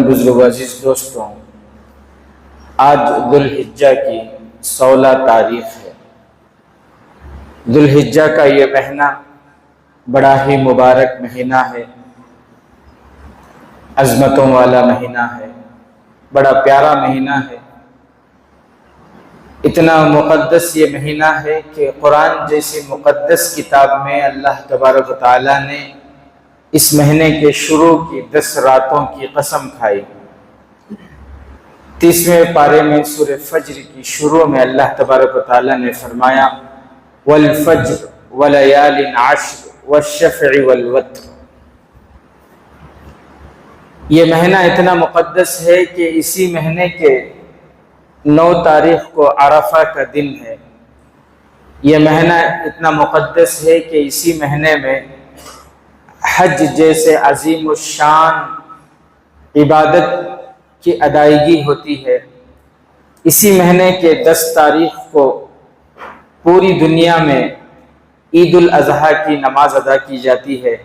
بزرگ عزیز دوستوں، آج ذوالحجہ کی 16 تاریخ ہے۔ ذوالحجہ کا یہ مہینہ بڑا ہی مبارک مہینہ ہے، عظمتوں والا مہینہ ہے، بڑا پیارا مہینہ ہے۔ اتنا مقدس یہ مہینہ ہے کہ قرآن جیسی مقدس کتاب میں اللہ تبارک و تعالیٰ نے اس مہینے کے شروع کی 10 راتوں کی قسم کھائی۔ 30ویں پارے میں سورہ فجر کی شروع میں اللہ تبارک و تعالیٰ نے فرمایا والفجر ولیال عشر والشفع والوتر۔ یہ مہینہ اتنا مقدس ہے کہ اسی مہینے کے 9 تاریخ کو عرفہ کا دن ہے۔ یہ مہینہ اتنا مقدس ہے کہ اسی مہینے میں حج جیسے عظیم الشان عبادت کی ادائیگی ہوتی ہے۔ اسی مہینے کے 10 تاریخ کو پوری دنیا میں عید الاضحیٰ کی نماز ادا کی جاتی ہے۔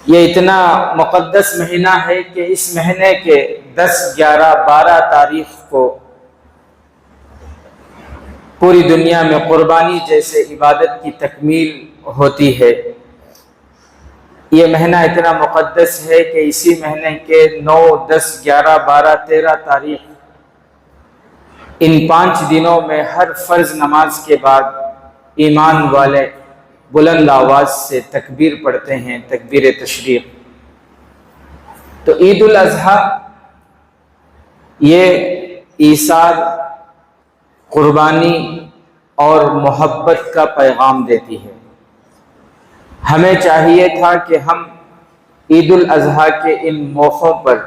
یہ اتنا مقدس مہینہ ہے کہ اس مہینے کے 10، 11، 12 تاریخ کو پوری دنیا میں قربانی جیسے عبادت کی تکمیل ہوتی ہے۔ یہ مہینہ اتنا مقدس ہے کہ اسی مہینے کے 9، 10، 11، 12، 13 تاریخ ان 5 دنوں میں ہر فرض نماز کے بعد ایمان والے بلند آواز سے تکبیر پڑھتے ہیں، تکبیر تشریق۔ تو عید الاضحیٰ یہ ایثار، قربانی اور محبت کا پیغام دیتی ہے۔ ہمیں چاہیے تھا کہ ہم عید الاضحیٰ کے ان موقعوں پر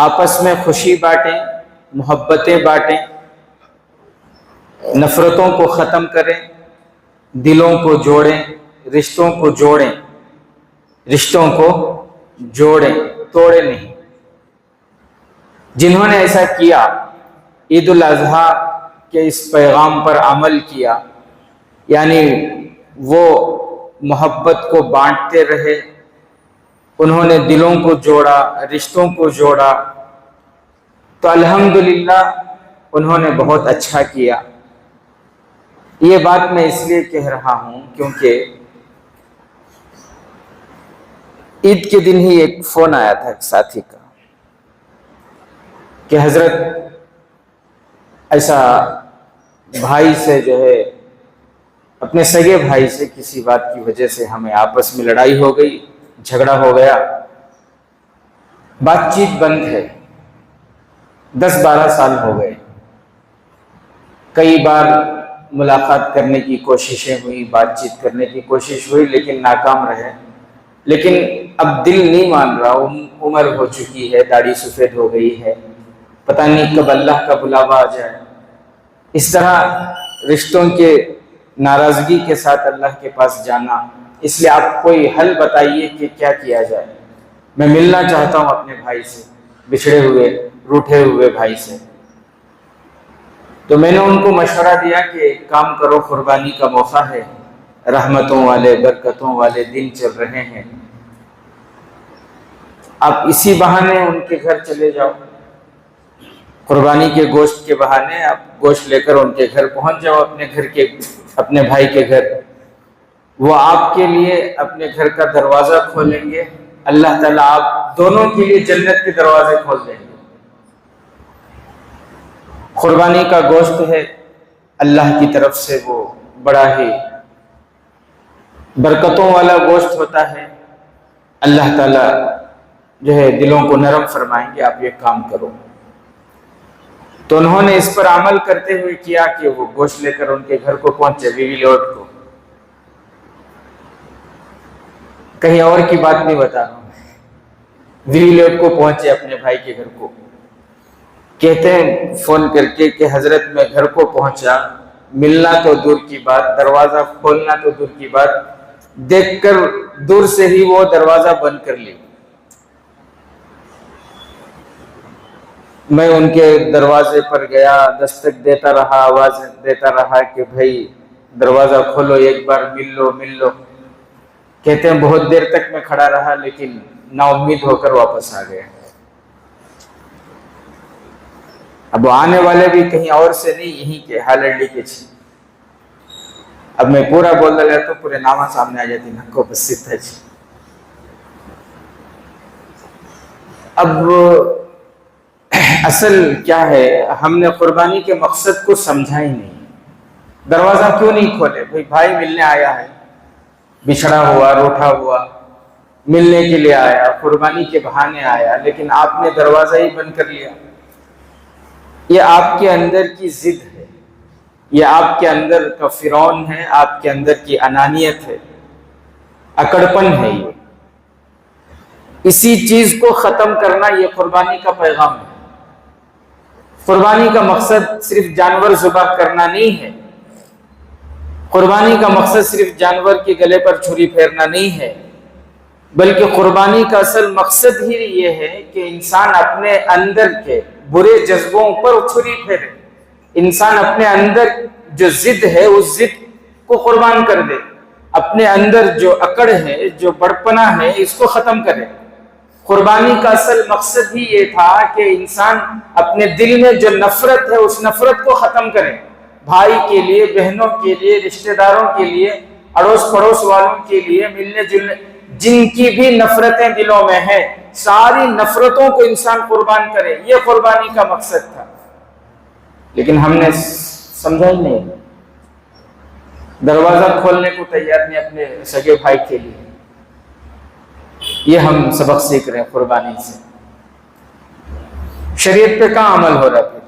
آپس میں خوشی بانٹیں، محبتیں بانٹیں، نفرتوں کو ختم کریں، دلوں کو جوڑیں، رشتوں کو جوڑیں، توڑیں نہیں۔ جنہوں نے ایسا کیا، عید الاضحیٰ کے اس پیغام پر عمل کیا، یعنی وہ محبت کو بانٹتے رہے، انہوں نے دلوں کو جوڑا، رشتوں کو جوڑا، تو الحمدللہ انہوں نے بہت اچھا کیا۔ یہ بات میں اس لیے کہہ رہا ہوں کیونکہ عید کے دن ہی ایک فون آیا تھا ایک ساتھی کا کہ حضرت ایسا بھائی سے جو ہے، اپنے سگے بھائی سے کسی بات کی وجہ سے ہمیں آپس میں لڑائی ہو گئی، جھگڑا ہو گیا، بات چیت بند ہے، 10-12 سال ہو گئے، کئی بار ملاقات کرنے کی کوششیں ہوئی، بات چیت کرنے کی کوشش ہوئی، لیکن ناکام رہے۔ لیکن اب دل نہیں مان رہا، عمر ہو چکی ہے، داڑھی سفید ہو گئی ہے، پتہ نہیں کب اللہ کا بلاوا آ جائے۔ اس طرح رشتوں کے ناراضگی کے ساتھ اللہ کے پاس جانا، اس لیے آپ کوئی حل بتائیے کہ کیا کیا جائے۔ میں ملنا چاہتا ہوں اپنے بھائی سے، بچھڑے ہوئے، روٹھے ہوئے بھائی سے۔ تو میں نے ان کو مشورہ دیا کہ ایک کام کرو، قربانی کا موقع ہے، رحمتوں والے، برکتوں والے دن چل رہے ہیں، آپ اسی بہانے ان کے گھر چلے جاؤ، قربانی کے گوشت کے بہانے آپ گوشت لے کر ان کے گھر پہنچ جاؤ، اپنے بھائی کے گھر۔ وہ آپ کے لیے اپنے گھر کا دروازہ کھولیں گے، اللہ تعالیٰ آپ دونوں کے لیے جنت کے دروازے کھول دیں گے۔ قربانی کا گوشت ہے، اللہ کی طرف سے وہ بڑا ہی برکتوں والا گوشت ہوتا ہے، اللہ تعالیٰ جو ہے دلوں کو نرم فرمائیں گے، آپ یہ کام کرو۔ تو انہوں نے اس پر عمل کرتے ہوئے کیا کہ وہ گوشت لے کر ان کے گھر کو پہنچے، بیوی لوٹ کو۔ کہیں اور کی بات نہیں بتا رہا ہوں، بیوی لوٹ کو پہنچے اپنے بھائی کے گھر کو، کہتے ہیں فون کر کے کہ حضرت میں گھر کو پہنچا، ملنا تو دور کی بات، دروازہ کھولنا تو دور کی بات، دیکھ کر دور سے ہی وہ دروازہ بند کر لی۔ میں ان کے دروازے پر گیا، دستک دیتا رہا، آواز دیتا رہا کہ بھائی دروازہ کھولو، ایک بار مل لو۔ کہتے ہیں بہت دیر تک میں کھڑا رہا، لیکن نا امید ہو کر واپس آ گئے. اب وہ آنے والے بھی کہیں اور سے نہیں، یہیں کے ہالڈی کے چھ. اب میں پورا بول رہا تو پورے نامہ سامنے آ جاتی نا کو بس ستھا چھ. اب اصل کیا ہے، ہم نے قربانی کے مقصد کو سمجھا ہی نہیں. دروازہ کیوں نہیں کھولے؟ بھائی ملنے آیا ہے، بچھڑا ہوا روٹھا ہوا ملنے کے لیے آیا، قربانی کے بہانے آیا، لیکن آپ نے دروازہ ہی بند کر لیا. یہ آپ کے اندر کی ضد ہے، یہ آپ کے اندر کا فرعون ہے، آپ کے اندر کی انانیت ہے، اکڑپن ہے. یہ اسی چیز کو ختم کرنا یہ قربانی کا پیغام ہے. قربانی کا مقصد صرف جانور ذبح کرنا نہیں ہے، قربانی کا مقصد صرف جانور کے گلے پر چھری پھیرنا نہیں ہے، بلکہ قربانی کا اصل مقصد ہی یہ ہے کہ انسان اپنے اندر کے برے جذبوں پر چھری پھیرے. انسان اپنے اندر جو ضد ہے اس ضد کو قربان کر دے، اپنے اندر جو اکڑ ہے، جو بڑپنا ہے، اس کو ختم کرے. قربانی کا اصل مقصد ہی یہ تھا کہ انسان اپنے دل میں جو نفرت ہے اس نفرت کو ختم کرے. بھائی کے لیے، بہنوں کے لیے، رشتہ داروں کے لیے، اڑوس پڑوس والوں کے لیے، ملنے جلنے جن کی بھی نفرتیں دلوں میں ہیں، ساری نفرتوں کو انسان قربان کرے. یہ قربانی کا مقصد تھا، لیکن ہم نے سمجھا ہی نہیں. دروازہ کھولنے کو تیار نہیں اپنے سگے بھائی کے لیے. یہ ہم سبق سیکھ رہے ہیں قربانی سے. شریعت پہ کہاں عمل ہو رہا پھر؟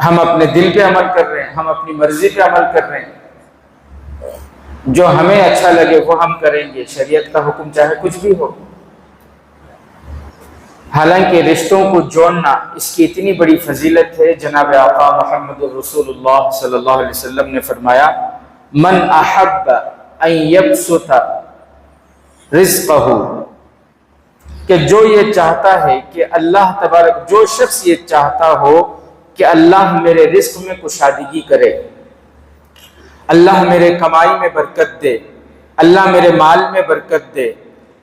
ہم اپنے دل پہ عمل کر رہے ہیں، ہم اپنی مرضی پہ عمل کر رہے ہیں. جو ہمیں اچھا لگے وہ ہم کریں گے، شریعت کا حکم چاہے کچھ بھی ہو. حالانکہ رشتوں کو جوڑنا اس کی اتنی بڑی فضیلت ہے. جناب آقا محمد رسول اللہ صلی اللہ علیہ وسلم نے فرمایا، من احب ان یبسط رزقہ، کہ جو یہ چاہتا ہے کہ اللہ تبارک، جو شخص یہ چاہتا ہو کہ اللہ میرے رزق میں کشادگی کرے، اللہ میرے کمائی میں برکت دے، اللہ میرے مال میں برکت دے،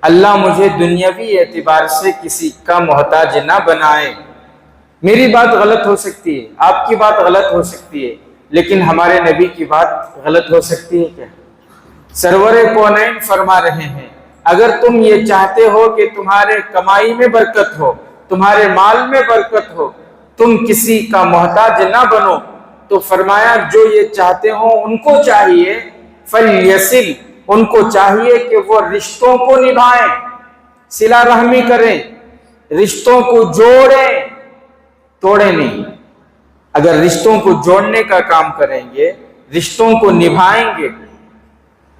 اللہ مجھے دنیاوی اعتبار سے کسی کا محتاج نہ بنائے. میری بات غلط ہو سکتی ہے، آپ کی بات غلط ہو سکتی ہے، لیکن ہمارے نبی کی بات غلط ہو سکتی ہے کیا؟ سرور کونین فرما رہے ہیں، اگر تم یہ چاہتے ہو کہ تمہارے کمائی میں برکت ہو، تمہارے مال میں برکت ہو، تم کسی کا محتاج نہ بنو، تو فرمایا جو یہ چاہتے ہو ان کو چاہیے فلیصل، ان کو چاہیے کہ وہ رشتوں کو نبھائیں، صلہ رحمی کریں، رشتوں کو جوڑیں، توڑیں نہیں. اگر رشتوں کو جوڑنے کا کام کریں گے، رشتوں کو نبھائیں گے،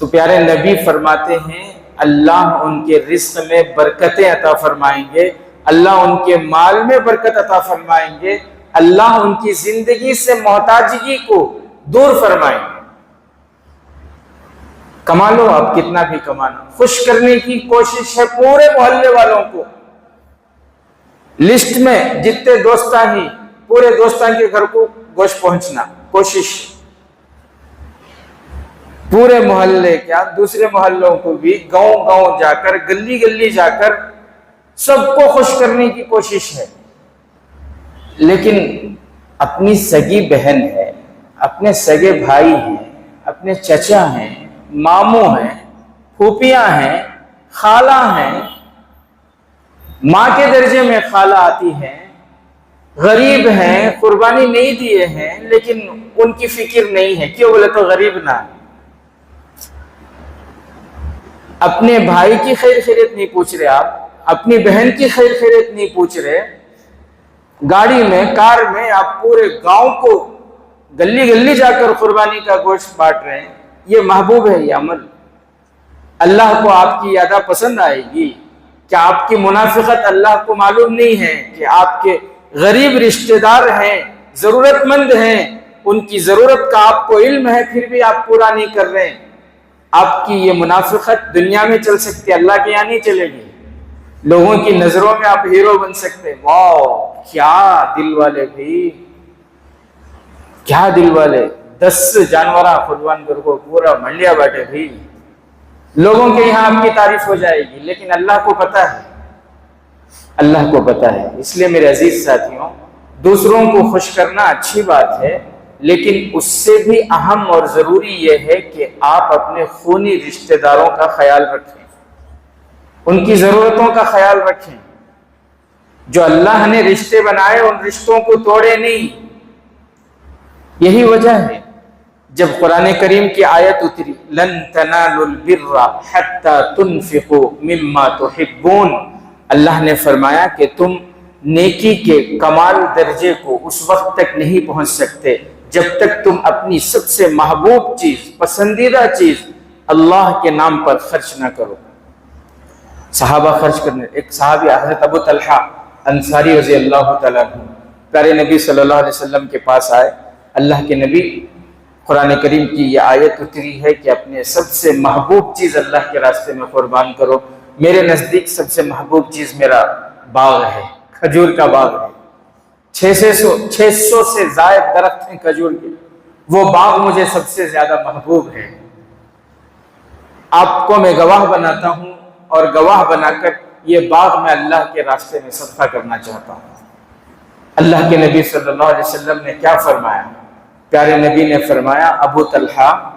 تو پیارے نبی فرماتے ہیں اللہ ان کے رزق میں برکتیں عطا فرمائیں گے، اللہ ان کے مال میں برکت عطا فرمائیں گے، اللہ ان کی زندگی سے محتاجگی کو دور فرمائیں گے. کما لو آپ کتنا بھی کمانا، خوش کرنے کی کوشش ہے پورے محلے والوں کو. لسٹ میں جتنے دوستان ہی، پورے دوستان کے گھر کو گوشت پہنچنا، کوشش پورے محلے کیا دوسرے محلوں کو بھی، گاؤں گاؤں جا کر، گلی گلی جا کر سب کو خوش کرنے کی کوشش ہے. لیکن اپنی سگی بہن ہے، اپنے سگے بھائی ہیں، اپنے چچا ہیں، ماموں ہیں، پھوپھیاں ہیں، خالہ ہیں، ماں کے درجے میں خالہ آتی ہیں، غریب ہیں، قربانی نہیں دیے ہیں، لیکن ان کی فکر نہیں ہے. کیوں بولے تو غریب نہ، اپنے بھائی کی خیر خیریت نہیں پوچھ رہے، آپ اپنی بہن کی خیر خیریت نہیں پوچھ رہے. گاڑی میں، کار میں آپ پورے گاؤں کو گلی گلی جا کر قربانی کا گوشت بانٹ رہے ہیں. یہ محبوب ہے یہ عمل؟ اللہ کو آپ کی یادہ پسند آئے گی؟ کیا آپ کی منافقت اللہ کو معلوم نہیں ہے کہ آپ کے غریب رشتہ دار ہیں، ضرورت مند ہیں، ان کی ضرورت کا آپ کو علم ہے، پھر بھی آپ پورا نہیں کر رہے ہیں؟ آپ کی یہ منافقت دنیا میں چل سکتی ہے، اللہ کے یہاں نہیں چلے گی. لوگوں کی نظروں میں آپ ہیرو بن سکتے. واو کیا دل والے بھی، کیا دل والے. 10 جانوراں قربان کر کو پورا منڈیا باٹے بھی. لوگوں کے یہاں آپ کی تعریف ہو جائے گی، لیکن اللہ کو پتہ ہے، اللہ کو پتہ ہے۔ اس لیے میرے عزیز ساتھیوں، دوسروں کو خوش کرنا اچھی بات ہے، لیکن اس سے بھی اہم اور ضروری یہ ہے کہ آپ اپنے خونی رشتہ داروں کا خیال رکھیں، ان کی ضرورتوں کا خیال رکھیں۔ جو اللہ نے رشتے بنائے ان رشتوں کو توڑے نہیں۔ یہی وجہ ہے جب قرآن کریم کی آیت اتری لن تنالوا البر حتى تنفقوا مما تحبون، اللہ نے فرمایا کہ تم نیکی کے کمال درجے کو اس وقت تک نہیں پہنچ سکتے جب تک تم اپنی سب سے محبوب چیز، پسندیدہ چیز اللہ کے نام پر خرچ نہ کرو۔ صحابہ خرچ کرنے، ایک صحابی حضرت ابو طلحہ انصاری رضی اللہ تعالیٰ عنہ پیارے نبی صلی اللہ علیہ وسلم کے پاس آئے، اللہ کے نبی قرآن کریم کی یہ آیت اتری ہے کہ اپنے سب سے محبوب چیز اللہ کے راستے میں قربان کرو۔ میرے نزدیک سب سے محبوب چیز میرا باغ ہے، کھجور کا باغ ہے، 600 سے زائد درخت ہیں کھجور کے، وہ باغ مجھے سب سے زیادہ محبوب ہے۔ آپ کو میں گواہ بناتا ہوں اور گواہ بنا کر یہ باغ میں اللہ کے راستے میں صدقہ کرنا چاہتا ہوں۔ اللہ کے نبی صلی اللہ علیہ وسلم نے کیا فرمایا؟ پیارے نبی نے فرمایا ابو طلحہ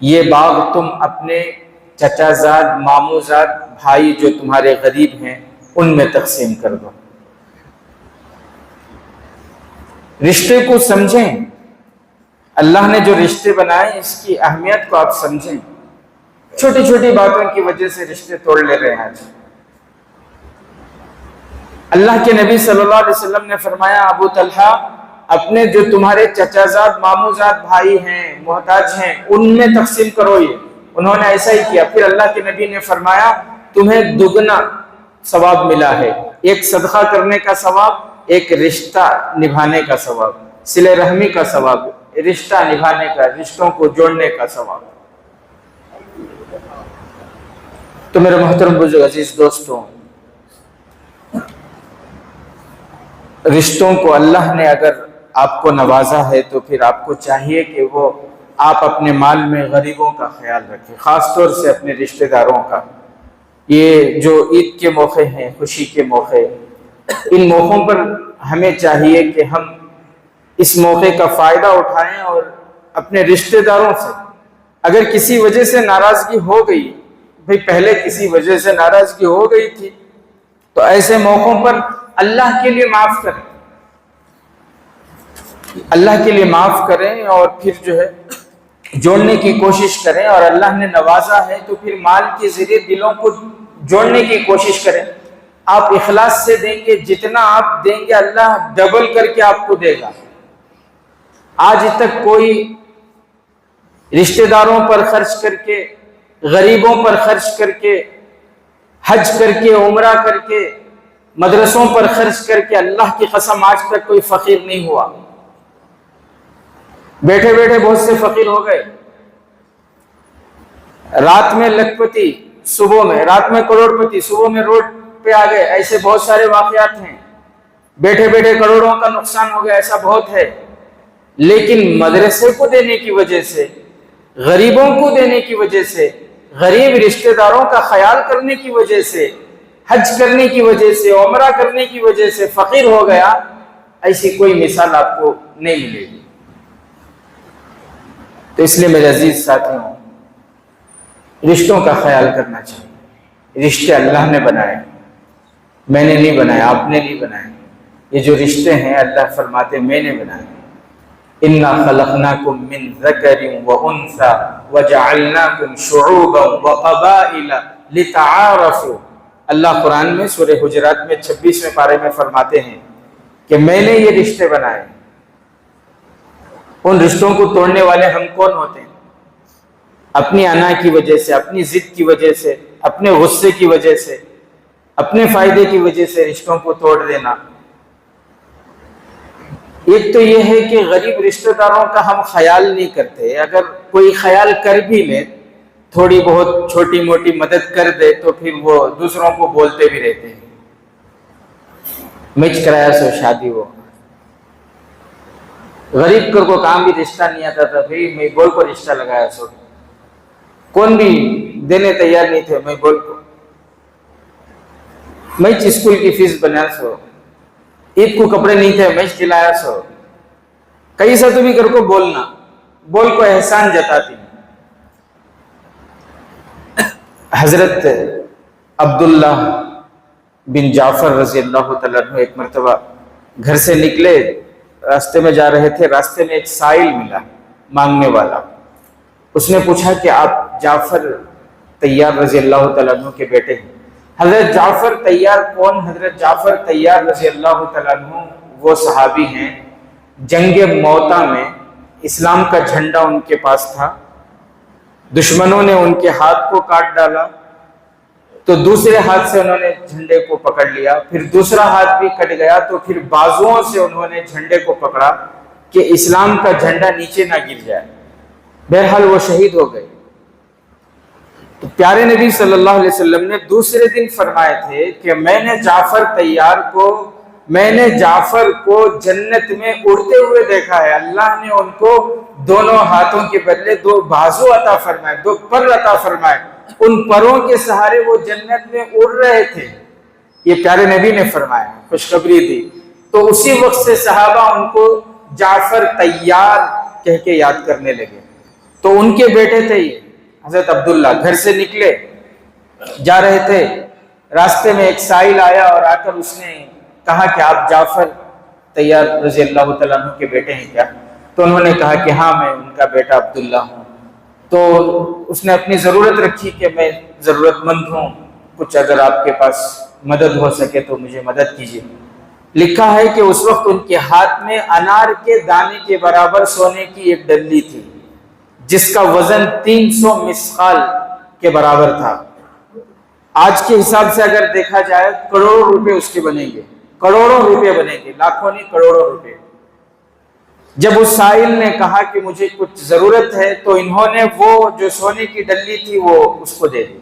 یہ باغ تم اپنے چچا زاد، ماموں زاد، بھائی جو تمہارے غریب ہیں ان میں تقسیم کر دو۔ رشتے کو سمجھیں، اللہ نے جو رشتے بنائے اس کی اہمیت کو آپ سمجھیں۔ چھوٹی چھوٹی باتوں کی وجہ سے رشتے توڑ لے رہے ہیں آج۔ اللہ کے نبی صلی اللہ علیہ وسلم نے فرمایا ابو طلحہ اپنے جو تمہارے چچا زاد، ماموں زاد بھائی ہیں، محتاج ہیں، ان میں تقسیم کرو۔ یہ انہوں نے ایسا ہی کیا۔ پھر اللہ کے نبی نے فرمایا تمہیں دگنا ثواب ملا ہے، ایک صدقہ کرنے کا ثواب، ایک رشتہ نبھانے کا ثواب، صلہ رحمی کا ثواب، رشتہ نبھانے کا، رشتوں کو جوڑنے کا ثواب۔ تو میرے محترم بزرگ عزیز دوستوں، رشتوں کو اللہ نے اگر آپ کو نوازا ہے تو پھر آپ کو چاہیے کہ وہ آپ اپنے مال میں غریبوں کا خیال رکھیں، خاص طور سے اپنے رشتہ داروں کا۔ یہ جو عید کے موقع ہیں، خوشی کے موقع، ان موقعوں پر ہمیں چاہیے کہ ہم اس موقع کا فائدہ اٹھائیں اور اپنے رشتہ داروں سے اگر کسی وجہ سے ناراضگی ہو گئی، بھئی پہلے کسی وجہ سے ناراضگی ہو گئی تھی، تو ایسے موقعوں پر اللہ کے لیے معاف کریں، اللہ کے لیے معاف کریں اور پھر جو ہے جوڑنے کی کوشش کریں۔ اور اللہ نے نوازا ہے تو پھر مال کے ذریعے دلوں کو جوڑنے کی کوشش کریں۔ آپ اخلاص سے دیں گے، جتنا آپ دیں گے اللہ ڈبل کر کے آپ کو دے گا۔ آج تک کوئی رشتہ داروں پر خرچ کر کے، غریبوں پر خرچ کر کے، حج کر کے، عمرہ کر کے، مدرسوں پر خرچ کر کے، اللہ کی قسم آج تک کوئی فقیر نہیں ہوا۔ بیٹھے بیٹھے بہت سے فقیر ہو گئے، رات میں لکھپتی، صبح میں، رات میں کروڑ پتی، صبح میں روڈ پہ آ گئے۔ ایسے بہت سارے واقعات ہیں، بیٹھے بیٹھے کروڑوں کا نقصان ہو گیا، ایسا بہت ہے۔ لیکن مدرسے کو دینے کی وجہ سے، غریبوں کو دینے کی وجہ سے، غریب رشتہ داروں کا خیال کرنے کی وجہ سے، حج کرنے کی وجہ سے، عمرہ کرنے کی وجہ سے فقیر ہو گیا، ایسی کوئی مثال آپ کو نہیں ملے گی۔ تو اس لیے میرے عزیز ساتھیوں، رشتوں کا خیال کرنا چاہیے۔ رشتے اللہ نے بنائے، میں نے نہیں بنائے، آپ نے نہیں بنائے۔ یہ جو رشتے ہیں اللہ فرماتے میں نے بنائے۔ اِنَّا خَلَقْنَاكُم مِّن ذَكَرٍ وَأُنثَىٰ وَجَعَلْنَاكُمْ شُعُوبًا وَقَبَائِلَ لِتَعَارَفُوا۔ اللہ قرآن میں سورہ حجرات میں 26ویں پارے میں فرماتے ہیں کہ میں نے یہ رشتے بنائے۔ ان رشتوں کو توڑنے والے ہم کون ہوتے ہیں؟ اپنی انا کی وجہ سے، اپنی ضد کی وجہ سے، اپنے غصے کی وجہ سے، اپنے فائدے کی وجہ سے رشتوں کو توڑ دینا۔ ایک تو یہ ہے کہ غریب رشتہ داروں کا ہم خیال نہیں کرتے، اگر کوئی خیال کر بھی لے، تھوڑی بہت چھوٹی موٹی مدد کر دے تو پھر وہ دوسروں کو بولتے بھی رہتے ہیں، مچ کرایا سو شادی ہو۔ غریب کو کام بھی رشتہ نہیں آتا تھا، پھر میں گول کو رشتہ لگایا سو۔ کون بھی دینے تیار نہیں تھے. میں بول کو میں اسکول کی فیس بنا سو, عید کو کپڑے نہیں تھے میں کھلایا سو. کئی سا تو بھی کر کو بولنا بول کو احسان جتاتی. حضرت عبداللہ بن جعفر رضی اللہ تعالیٰ عنہ ایک مرتبہ گھر سے نکلے, راستے میں جا رہے تھے. راستے میں ایک سائل ملا مانگنے والا. اس نے پوچھا کہ آپ جعفر طیار رضی اللہ تعالیٰ عنہ کے بیٹے ہیں؟ حضرت جعفر طیار کون؟ حضرت جعفر طیار رضی اللہ تعالیٰ عنہ وہ صحابی ہیں جنگ موتا میں اسلام کا جھنڈا ان کے پاس تھا, دشمنوں نے ان کے ہاتھ کو کاٹ ڈالا تو دوسرے ہاتھ سے انہوں نے جھنڈے کو پکڑ لیا, پھر دوسرا ہاتھ بھی کٹ گیا تو پھر بازوؤں سے انہوں نے جھنڈے کو پکڑا کہ اسلام کا جھنڈا نیچے نہ گر جائے. بہرحال وہ شہید ہو گئے. تو پیارے نبی صلی اللہ علیہ وسلم نے دوسرے دن فرمائے تھے کہ میں نے جعفر کو جنت میں اڑتے ہوئے دیکھا ہے. اللہ نے ان کو دونوں ہاتھوں کے بدلے 2 بازو عطا فرمائے, 2 پر عطا فرمائے. ان پروں کے سہارے وہ جنت میں اڑ رہے تھے. یہ پیارے نبی نے فرمایا, خوشخبری دی. تو اسی وقت سے صحابہ ان کو جعفر طیار کہہ کے یاد کرنے لگے. تو ان کے بیٹے تھے یہ حضرت عبداللہ. گھر سے نکلے جا رہے تھے, راستے میں ایک سائل آیا اور آ کر اس نے کہا کہ آپ جعفر طیار رضی اللہ تعالیٰ عنہ کے بیٹے ہیں کیا؟ تو انہوں نے کہا کہ ہاں میں ان کا بیٹا عبداللہ ہوں. تو اس نے اپنی ضرورت رکھی کہ میں ضرورت مند ہوں, کچھ اگر آپ کے پاس مدد ہو سکے تو مجھے مدد کیجیے. لکھا ہے کہ اس وقت ان کے ہاتھ میں انار کے دانے کے برابر سونے کی ایک ڈلی تھی جس کا وزن 300 مسقال کے برابر تھا. آج کے حساب سے اگر دیکھا جائے کروڑوں روپے اس کے بنیں گے, کروڑوں روپے بنیں گے, لاکھوں نہیں کروڑوں روپے. جب اس سائل نے کہا کہ مجھے کچھ ضرورت ہے تو انہوں نے وہ جو سونے کی ڈلی تھی وہ اس کو دے دی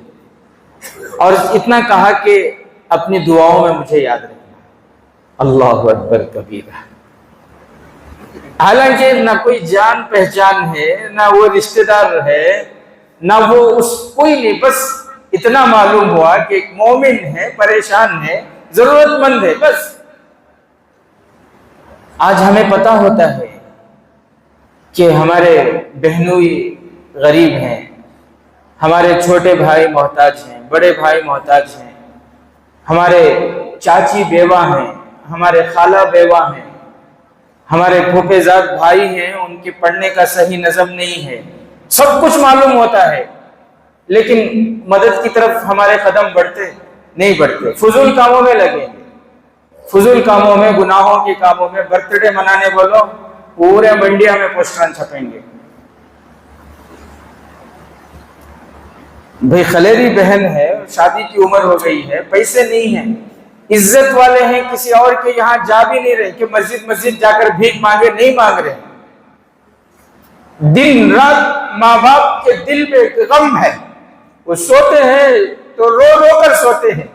اور اتنا کہا کہ اپنی دعاؤں میں مجھے یاد رکھنا. اللہ اکبر کبیرہ. حالانکہ نہ کوئی جان پہچان ہے, نہ وہ رشتہ دار ہے, نہ وہ اس کوئی نہیں, بس اتنا معلوم ہوا کہ ایک مومن ہے, پریشان ہے, ضرورت مند ہے, بس. آج ہمیں پتہ ہوتا ہے کہ ہمارے بہنوئی غریب ہیں, ہمارے چھوٹے بھائی محتاج ہیں, بڑے بھائی محتاج ہیں, ہمارے چاچی بیوہ ہیں, ہمارے خالہ بیوہ ہیں, ہمارے پھوپھے زاد بھائی ہیں, ان کے پڑھنے کا صحیح نظم نہیں ہے. سب کچھ معلوم ہوتا ہے لیکن مدد کی طرف ہمارے قدم بڑھتے نہیں بڑھتے. فضول کاموں میں لگیں گے, فضول کاموں میں, گناہوں کے کاموں میں. برتھ ڈے منانے بولو پورے منڈیا میں پوسٹران چھپیں گے. بھئی خلیری بہن ہے, شادی کی عمر ہو گئی ہے, پیسے نہیں ہیں, عزت والے ہیں, کسی اور کے یہاں جا بھی نہیں رہے کہ مسجد جا کر بھیک مانگے, نہیں مانگ رہے. دن رات ماں باپ کے دل میں غم ہے, وہ سوتے ہیں تو رو رو کر سوتے ہیں,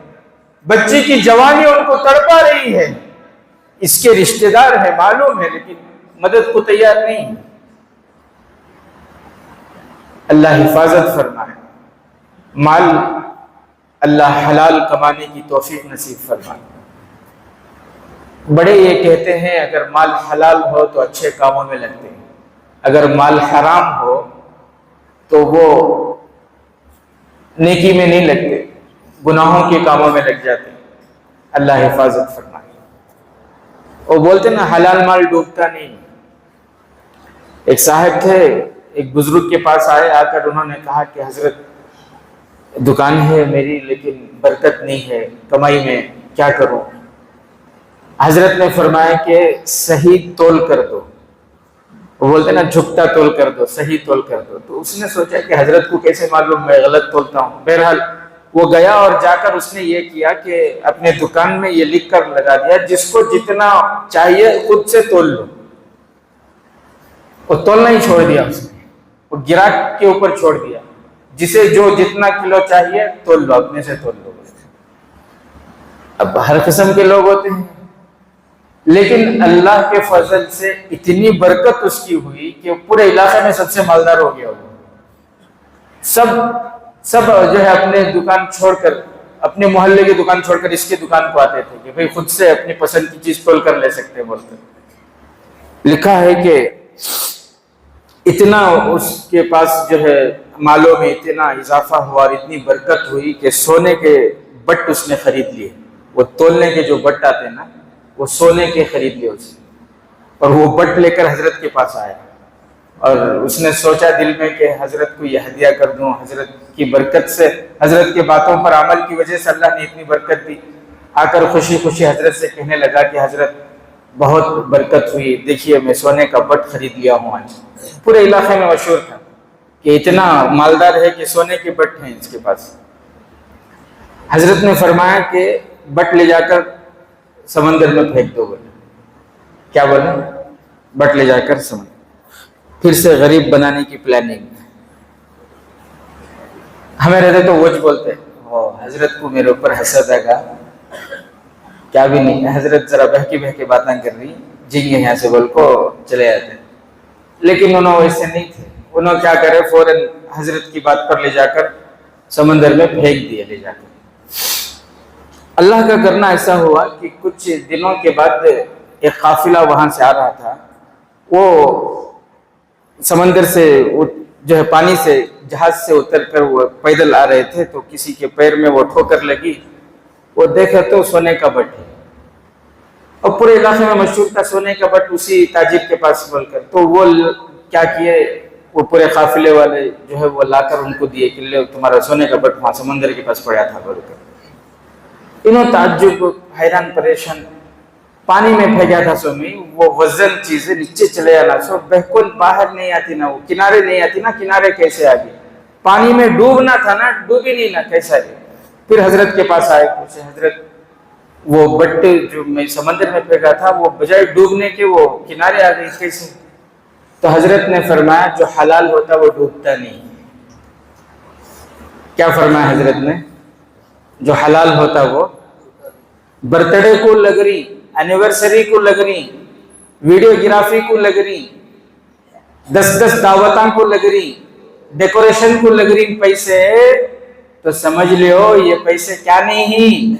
بچی کی جوانی ان کو تڑپا رہی ہے, اس کے رشتہ دار ہیں معلوم ہے لیکن مدد کو تیار نہیں ہے. اللہ حفاظت فرمائے. مال اللہ حلال کمانے کی توفیق نصیب فرمائے. بڑے یہ کہتے ہیں اگر مال حلال ہو تو اچھے کاموں میں لگتے ہیں, اگر مال حرام ہو تو وہ نیکی میں نہیں لگتے, گناہوں کے کاموں میں لگ جاتے ہیں. اللہ حفاظت فرمائے. وہ بولتے نا حلال مال ڈوبتا نہیں. ایک صاحب تھے, ایک بزرگ کے پاس آئے, آ کر انہوں نے کہا کہ حضرت دکان ہے میری لیکن برکت نہیں ہے کمائی میں, کیا کروں؟ حضرت نے فرمایا کہ صحیح تول کر دو. وہ بولتے نا جھکتا تول کر دو, صحیح تول کر دو. تو اس نے سوچا کہ حضرت کو کیسے معلوم میں غلط تولتا ہوں. بہرحال وہ گیا اور جا کر اس نے یہ کیا کہ اپنے دکان میں یہ لکھ کر لگا دیا جس کو جتنا چاہیے خود سے تول لو. وہ تولنا ہی چھوڑ دیا اس نے, وہ گراہک کے اوپر چھوڑ دیا, جسے جو جتنا کلو چاہیے تول لو, اپنے سے تول لو. اب ہر قسم کے لوگ ہوتے ہیں لیکن اللہ کے فضل سے اتنی برکت اس کی ہوئی کہ پورے علاقے میں سب سے مالدار ہو گیا. سب جو ہے اپنے دکان چھوڑ کر، اپنے محلے کی دکان چھوڑ کر اس کی دکان کو آتے تھے کہ بھئی خود سے اپنی پسند کی چیز تول کر لے سکتے ہیں بولتے. لکھا ہے کہ اتنا اس کے پاس جو ہے مالوں میں اتنا اضافہ ہوا اور اتنی برکت ہوئی کہ سونے کے بٹ اس نے خرید لیے. وہ تولنے کے جو بٹ آتے ہیں نا، وہ سونے کے خرید لیے اس نے، اور وہ بٹ لے کر حضرت کے پاس آیا اور اس نے سوچا دل میں کہ حضرت کو یہ ہدیہ کر دوں. حضرت کی برکت سے، حضرت کے باتوں پر عمل کی وجہ سے اللہ نے اتنی برکت دی. آ کر خوشی خوشی حضرت سے کہنے لگا کہ حضرت بہت برکت ہوئی، دیکھیے میں سونے کا بٹ خرید لیا ہوں. آج پورے علاقے میں مشہور تھا کہ اتنا مالدار ہے کہ سونے کے بٹ ہیں اس کے پاس. حضرت نے فرمایا کہ بٹ لے جا کر سمندر میں پھینک دو. بولے کیا بولے؟ بٹ لے جا کر سمندر. پھر سے غریب بنانے کی پلاننگ. ہمیں رہتے تو وہی بولتے حضرت کو میرے اوپر حسد ہے گا، کیا بھی نہیں، حضرت ذرا بہکی باتیں کر رہی، جی یہاں سے بول کو چلے جاتے. لیکن انہوں ویسے نہیں تھے. انہوں کیا کرے، فوراً حضرت کی بات پر لے جا کر سمندر میں پھینک دیے لے جا کر. اللہ کا کرنا ایسا ہوا کہ کچھ دنوں کے بعد ایک قافلہ وہاں سے آ رہا تھا. وہ سمندر سے جو ہے پانی سے جہاز سے اتر کر وہ پیدل آ رہے تھے، تو کسی کے پیر میں وہ ٹھوکر لگی. وہ دیکھا تو سونے کا بٹ ہے، اور پورے علاقے میں مشہور تھا سونے کا بٹ اسی تاجر کے پاس بول کر. تو وہ کیا کیے، وہ پورے قافلے والے جو ہے وہ لا کر ان کو دیے کہ لے تمہارا سونے کا بٹ وہاں سمندر کے پاس پڑا تھا بول کر. انہوں تعجب، حیران پریشان، پانی میں پھینکا تھا سو میں وہ وزن چیزیں نیچے چلے آنا سو بالکل باہر نہیں آتی نا، وہ کنارے نہیں آتی نا، کنارے کیسے آ گئی؟ پانی میں ڈوبنا تھا نا، ڈوبی نہیں نا، کیسا ہے؟ پھر حضرت کے پاس آئے، پوچھے حضرت وہ بٹ جو میں سمندر میں پھینکا تھا وہ بجائے ڈوبنے کے وہ کنارے آ گئی، کیسے؟ تو حضرت نے فرمایا جو حلال ہوتا وہ ڈوبتا نہیں. کیا فرمایا حضرت نے؟ جو حلال ہوتا وہ برتھ ڈے کو لگ رہی، اینیورسری کو لگ رہی، ویڈیو گرافی کو لگ رہی، 10 دعوتاں کو لگ رہی، ڈیکوریشن کو لگ رہی پیسے، تو سمجھ لیو یہ پیسے کیا نہیں ہی،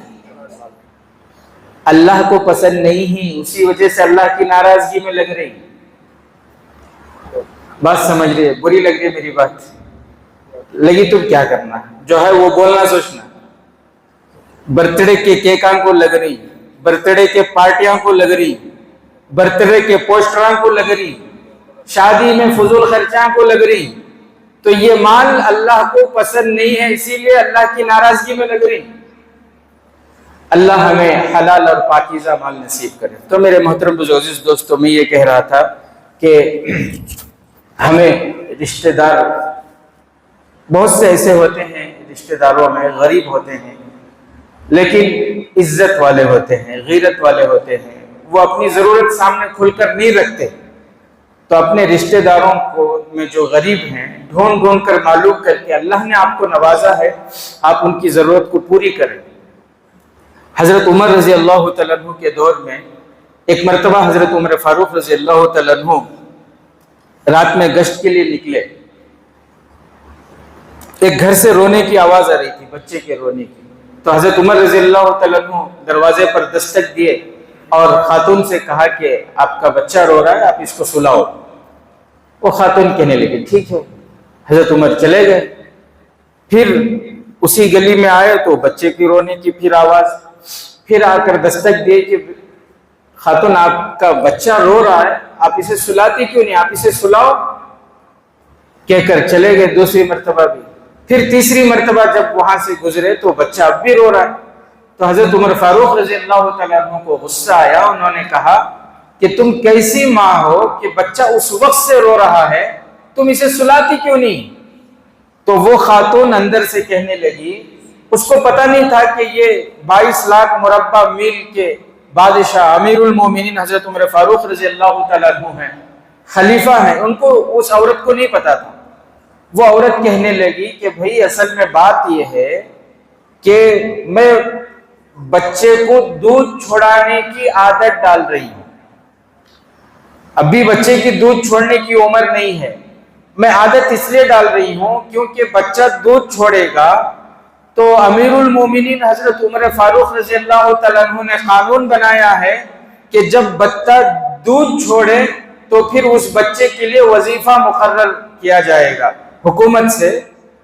اللہ کو پسند نہیں ہی، اسی وجہ سے اللہ کی ناراضگی میں لگ رہی. بات سمجھ رہی ہے؟ بری لگ رہی ہے میری بات؟ لگی تو کیا کرنا، جو ہے وہ بولنا سوچنا. برتھ ڈے کے کیکاں کو لگ رہی، برتھ ڈے کے پارٹیاں کو لگ رہی، برتھ ڈے کے پوسٹراں کو لگ رہی، شادی میں فضول خرچاں کو لگ رہی. تو یہ مال اللہ کو پسند نہیں ہے، اسی لیے اللہ کی ناراضگی میں لگ رہی. اللہ ہمیں حلال اور پاکیزہ مال نصیب کرے. تو میرے محترم عزیز دوستوں، میں یہ کہہ رہا تھا کہ ہمیں رشتہ دار بہت سے ایسے ہوتے ہیں، رشتہ داروں میں غریب ہوتے ہیں لیکن عزت والے ہوتے ہیں، غیرت والے ہوتے ہیں، وہ اپنی ضرورت سامنے کھل کر نہیں رکھتے. تو اپنے رشتہ داروں کو میں جو غریب ہیں ڈھونڈ ڈھونڈ کر معلوم کر کے اللہ نے آپ کو نوازا ہے، آپ ان کی ضرورت کو پوری کریں. حضرت عمر رضی اللہ تعالیٰ عنہ کے دور میں ایک مرتبہ حضرت عمر فاروق رضی اللہ تعالیٰ عنہ رات میں گشت کے لیے نکلے. ایک گھر سے رونے کی آواز آ رہی تھی، بچے کے رونے کی. تو حضرت عمر رضی اللہ تعالیٰ عنہ دروازے پر دستک دیے اور خاتون سے کہا کہ آپ کا بچہ رو رہا ہے، آپ اس کو سلاؤ. وہ خاتون کہنے لگی ٹھیک ہے. حضرت عمر چلے گئے. پھر اسی گلی میں آئے تو بچے کی رونے کی پھر آواز، پھر آ کر دستک دیے کہ خاتون آپ کا بچہ رو رہا ہے، آپ اسے سلاتی کیوں نہیں، آپ اسے سلاؤ. کہہ کر چلے گئے. دوسری مرتبہ بھی، پھر تیسری مرتبہ جب وہاں سے گزرے تو بچہ اب بھی رو رہا ہے. تو حضرت عمر فاروق رضی اللہ تعالیٰ عنہ کو غصہ آیا. انہوں نے کہا کہ تم کیسی ماں ہو کہ بچہ اس وقت سے رو رہا ہے، تم اسے سلاتی کیوں نہیں؟ تو وہ خاتون اندر سے کہنے لگی، اس کو پتہ نہیں تھا کہ یہ 22 لاکھ مربع میل کے بادشاہ امیر المومنین حضرت عمر فاروق رضی اللہ تعالیٰ عنہ ہیں، خلیفہ ہیں. ان کو اس عورت کو نہیں پتا تھا. وہ عورت کہنے لگی کہ بھئی اصل میں بات یہ ہے کہ میں بچے کو دودھ چھوڑانے کی عادت ڈال رہی ہوں. ابھی بچے کی دودھ چھوڑنے کی عمر نہیں ہے، میں عادت اس لیے ڈال رہی ہوں کیونکہ بچہ دودھ چھوڑے گا تو امیر المومنین حضرت عمر فاروق رضی اللہ تعالیٰ عنہ نے قانون بنایا ہے کہ جب بچہ دودھ چھوڑے تو پھر اس بچے کے لیے وظیفہ مقرر کیا جائے گا حکومت سے،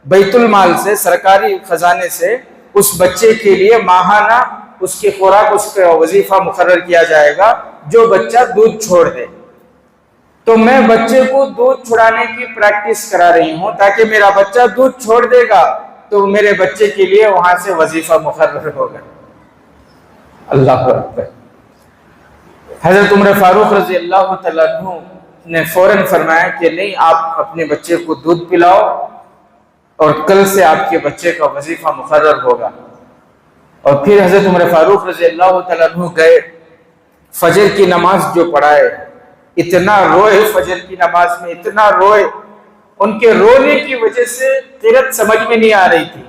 بیت المال سے، سرکاری خزانے سے اس بچے کے لیے ماہانہ اس کی خوراک، اس کا وظیفہ مقرر کیا جائے گا جو بچہ دودھ چھوڑ دے۔ تو میں بچے کو دودھ چھڑانے کی پریکٹس کرا رہی ہوں تاکہ میرا بچہ دودھ چھوڑ دے گا تو میرے بچے کے لیے وہاں سے وظیفہ مقرر ہوگا۔ اللہ اکبر۔ حضرت عمر فاروق رضی اللہ تعالیٰ عنہ نے فوراً فرمایا کہ نہیں، آپ اپنے بچے کو دودھ پلاؤ اور کل سے آپ کے بچے کا وظیفہ مقرر ہوگا۔ اور پھر حضرت عمر فاروق رضی اللہ تعالیٰ عنہ گئے، فجر کی نماز جو پڑھائے، اتنا روئے فجر کی نماز میں، اتنا روئے، ان کے رونے کی وجہ سے قرأت سمجھ میں نہیں آ رہی تھی،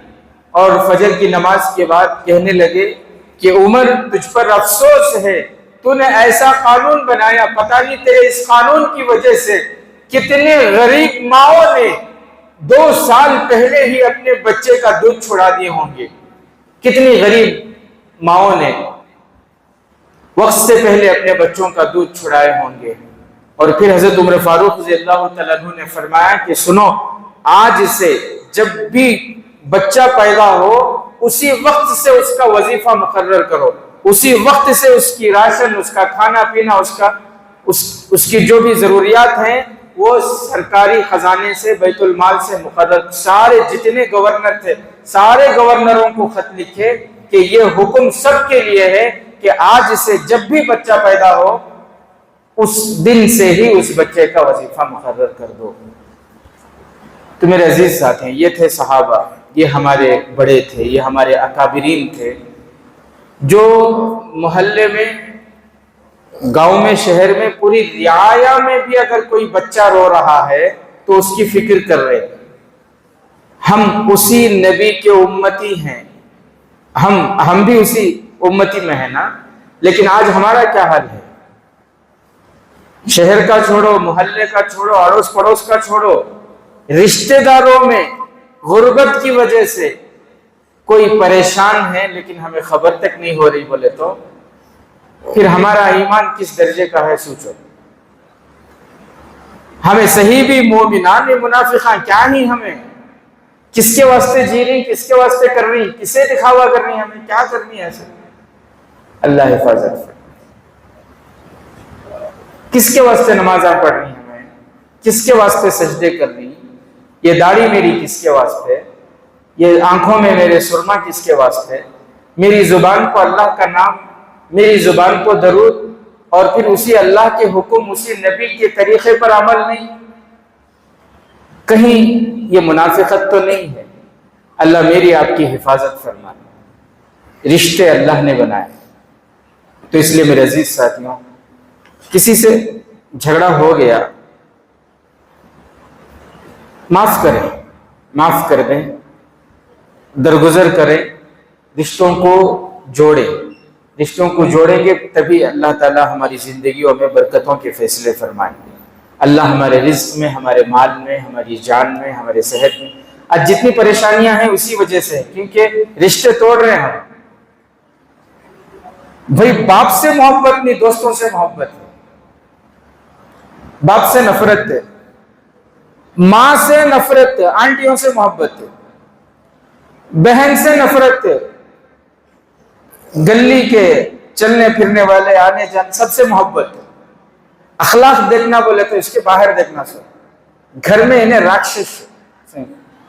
اور فجر کی نماز کے بعد کہنے لگے کہ عمر تجھ پر افسوس ہے، تو نے ایسا قانون بنایا، پتہ نہیں تیرے اس قانون کی وجہ سے کتنے غریب ماؤں نے 2 سال پہلے ہی اپنے بچے کا دودھ چھڑا دیے ہوں گے، کتنی غریب ماؤں نے وقت سے پہلے اپنے بچوں کا دودھ چھڑائے ہوں گے۔ اور پھر حضرت عمر فاروق رضی اللہ تعالیٰ عنہ نے فرمایا کہ سنو، آج سے جب بھی بچہ پیدا ہو اسی وقت سے اس کا وظیفہ مقرر کرو، اسی وقت سے اس کی راشن، اس کا کھانا پینا، اس کی جو بھی ضروریات ہیں وہ سرکاری خزانے سے، بیت المال سے مقرر۔ سارے جتنے گورنر تھے سارے گورنروں کو خط لکھے کہ یہ حکم سب کے لیے ہے کہ آج سے جب بھی بچہ پیدا ہو اس دن سے ہی اس بچے کا وظیفہ مقرر کر دو۔ تو میرے عزیز ساتھی، یہ تھے صحابہ، یہ ہمارے بڑے تھے، یہ ہمارے اکابرین تھے، جو محلے میں، گاؤں میں، شہر میں، پوری رعایا میں بھی اگر کوئی بچہ رو رہا ہے تو اس کی فکر کر رہے ہیں۔ ہم اسی نبی کے امتی ہیں، ہم بھی اسی امتی میں ہیں نا، لیکن آج ہمارا کیا حال ہے؟ شہر کا چھوڑو، محلے کا چھوڑو، اڑوس پڑوس کا چھوڑو، رشتہ داروں میں غربت کی وجہ سے کوئی پریشان ہے لیکن ہمیں خبر تک نہیں ہو رہی بولے تو پھر ہمارا ایمان کس درجے کا ہے سوچو۔ ہمیں صحیح بھی مومنان منافقان کیا ہی، ہمیں کس کے واسطے جی رہی، کس کے واسطے کر رہی، کسے دکھاوا کر رہی، ہمیں کیا کرنی ہے ایسے؟ اللہ حفاظت۔ کس کے واسطے نمازاں پڑھ رہی ہمیں، کس کے واسطے سجدے کر رہی، یہ داڑھی میری کس کے واسطے، یہ آنکھوں میں میرے سرما کس کے واسطے، میری زبان کو اللہ کا نام، میری زبان کو درود، اور پھر اسی اللہ کے حکم، اسی نبی کے طریقے پر عمل نہیں، کہیں یہ منافقت تو نہیں ہے؟ اللہ میری آپ کی حفاظت فرمائے۔ رشتے اللہ نے بنائے، تو اس لیے میرے عزیز ساتھیوں، کسی سے جھگڑا ہو گیا، معاف کریں، معاف کر دیں، درگزر کریں، رشتوں کو جوڑیں۔ رشتوں کو جوڑیں گے تبھی اللہ تعالیٰ ہماری زندگیوں میں برکتوں کے فیصلے فرمائیں گے۔ اللہ ہمارے رزق میں، ہمارے مال میں، ہماری جان میں، ہمارے صحت میں، آج جتنی پریشانیاں ہیں اسی وجہ سے، کیونکہ رشتے توڑ رہے ہیں ہم۔ بھائی باپ سے محبت نہیں، دوستوں سے محبت ہے، باپ سے نفرت ہے، ماں سے نفرت ہے، آنٹیوں سے محبت ہے، بہن سے نفرت ہے، گلی کے چلنے پھرنے والے آنے جانے سب سے محبت ہے۔ اخلاق دیکھنا بولے تو اس کے باہر دیکھنا سو، گھر میں انہیں راکشس،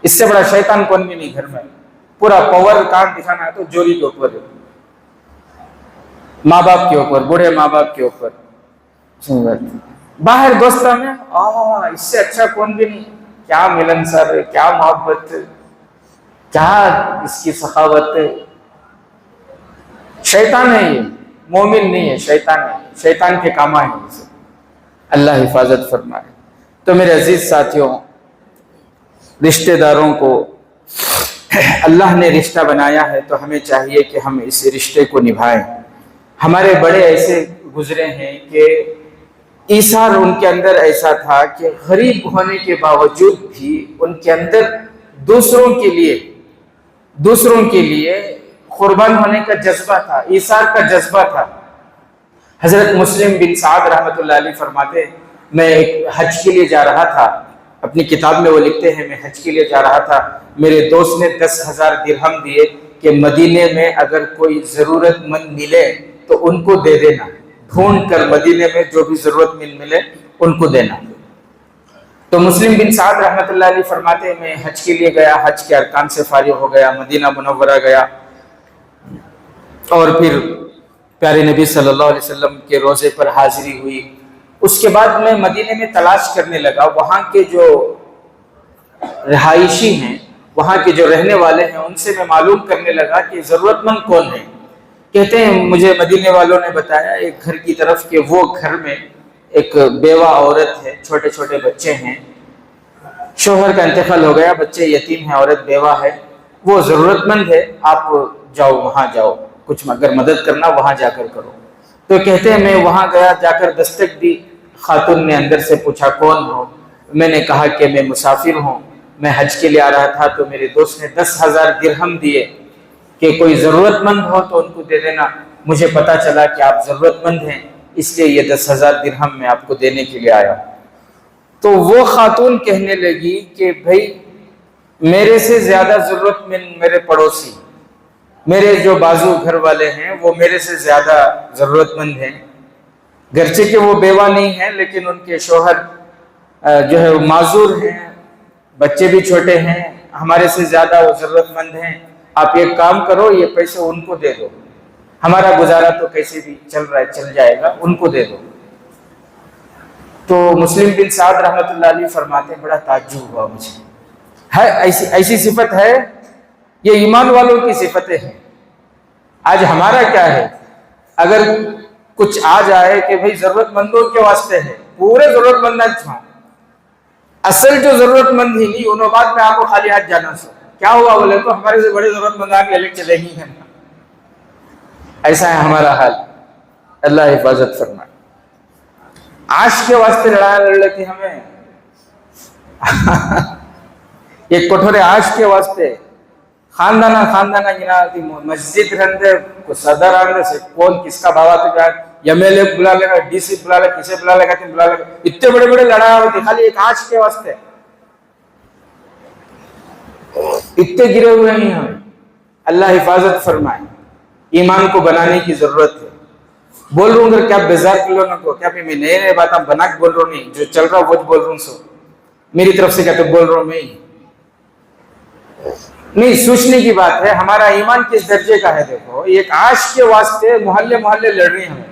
اس سے بڑا شیطان کون بھی نہیں گھر میں، پورا پاور کام دکھانا ہے تو جوری کے اوپر، ماں باپ کے اوپر، بوڑھے ماں باپ کے اوپر، باہر دوستوں میں اس سے اچھا کون بھی نہیں، کیا ملن سر ہے، کیا محبت ہے، کیا اس کی سخاوت ہے۔ شیطان ہے یہ، مومن نہیں ہے، شیطان ہے، شیطان کے کام آئیں اسے، اللہ حفاظت فرمائے۔ تو میرے عزیز ساتھیوں، رشتہ داروں کو اللہ نے رشتہ بنایا ہے تو ہمیں چاہیے کہ ہم اس رشتے کو نبھائیں۔ ہمارے بڑے ایسے گزرے ہیں کہ ایثار ان کے اندر ایسا تھا کہ غریب ہونے کے باوجود بھی ان کے اندر دوسروں کے لیے قربان ہونے کا جذبہ تھا، ایثار کا جذبہ تھا۔ حضرت مسلم بن سعد رحمۃ اللہ علیہ فرماتے، میں ایک حج کے لیے جا رہا تھا، اپنی کتاب میں وہ لکھتے ہیں، میں حج کے لیے جا رہا تھا، میرے دوست نے 10,000 درہم دیے کہ مدینے میں اگر کوئی ضرورت مند ملے تو ان کو دے دینا، ڈھونڈ کر مدینے میں جو بھی ضرورت مند ملے ان کو دینا۔ تو مسلم بن سعد رحمۃ اللہ علیہ فرماتے، میں حج کے لیے گیا، حج کے ارکان سے فارغ ہو گیا، مدینہ منورہ گیا، اور پھر پیارے نبی صلی اللہ علیہ وسلم کے روضے پر حاضری ہوئی۔ اس کے بعد میں مدینے میں تلاش کرنے لگا، وہاں کے جو رہائشی ہیں، وہاں کے جو رہنے والے ہیں، ان سے میں معلوم کرنے لگا کہ ضرورت مند کون ہے۔ کہتے ہیں مجھے مدینے والوں نے بتایا ایک گھر کی طرف کہ وہ گھر میں ایک بیوہ عورت ہے، چھوٹے چھوٹے بچے ہیں، شوہر کا انتقال ہو گیا، بچے یتیم ہیں، عورت بیوہ ہے، وہ ضرورت مند ہے، آپ جاؤ وہاں جاؤ، کچھ اگر مدد کرنا وہاں جا کر کرو۔ تو کہتے ہیں میں وہاں گیا، جا کر دستک دی، خاتون نے اندر سے پوچھا کون ہو؟ میں نے کہا کہ میں مسافر ہوں، میں حج کے لیے آ رہا تھا، تو میرے دوست نے 10,000 درہم دیے کہ کوئی ضرورت مند ہو تو ان کو دے دینا، مجھے پتا چلا کہ آپ ضرورت مند ہیں، اس لیے یہ 10,000 درہم میں آپ کو دینے کے لیے آیا۔ تو وہ خاتون کہنے لگی کہ بھائی میرے سے زیادہ ضرورت مند میرے پڑوسی، میرے جو بازو گھر والے ہیں وہ میرے سے زیادہ ضرورت مند ہیں، گرچہ کہ وہ بیوہ نہیں ہیں لیکن ان کے شوہر جو ہے معذور ہیں، بچے بھی چھوٹے ہیں، ہمارے سے زیادہ وہ ضرورت مند ہیں، آپ ایک کام کرو یہ پیسے ان کو دے دو، ہمارا گزارا تو کیسے بھی چل رہا ہے، چل جائے گا، ان کو دے دو۔ تو مسلم بن سعد رحمۃ اللہ علیہ فرماتے ہیں بڑا تعجب ہوا مجھے، ہے ایسی صفت ہے، یہ ایمان والوں کی صفتیں ہیں۔ آج ہمارا کیا ہے، اگر کچھ آ جائے کہ بھئی ضرورت مندوں کے واسطے ہے، پورے ضرورت مند اصل جو ضرورت مند ہی نہیں، انہوں بعد میں آپ کو خالی ہاتھ جانا سو کیا ہوا بولے تو ہمارے سے بڑے ضرورت مند آگ لے لے چلے ہی ہیں۔ ایسا ہے ہمارا حال، اللہ حفاظت فرمائے۔ عاش کے واسطے لڑایا لڑ لیتی ہمیں، ایک کٹھورے عاش کے واسطے خاندانہ گنا مسجد رہندے کو صدر آندے سے کون کس کا بابا تو جائے، ایم ایل اے بلا لے گا، ڈی سی بلا لے، کسے بلا لے گا، تم بلا لے گا، اتنے بڑے بڑے لڑایا ہوتے خالی ایک عاش کے واسطے، اتنے گرے ہوئے نہیں ہمیں۔ اللہ حفاظت فرمائے، ایمان کو بنانے کی ضرورت ہے۔ بول رہا ہوں اگر کیا بیزار کر لو نہ کو، کیا میں نئے باتاں بنا کے بول رہا ہوں، نہیں جو چل رہا وہ بول رہا ہوں، سو میری طرف سے کیا تو بول رہا ہوں میں نہیں، سوچنے کی بات ہے ہمارا ایمان کس درجے کا ہے۔ دیکھو ایک عاش کے واسطے محلے لڑ رہی ہیں،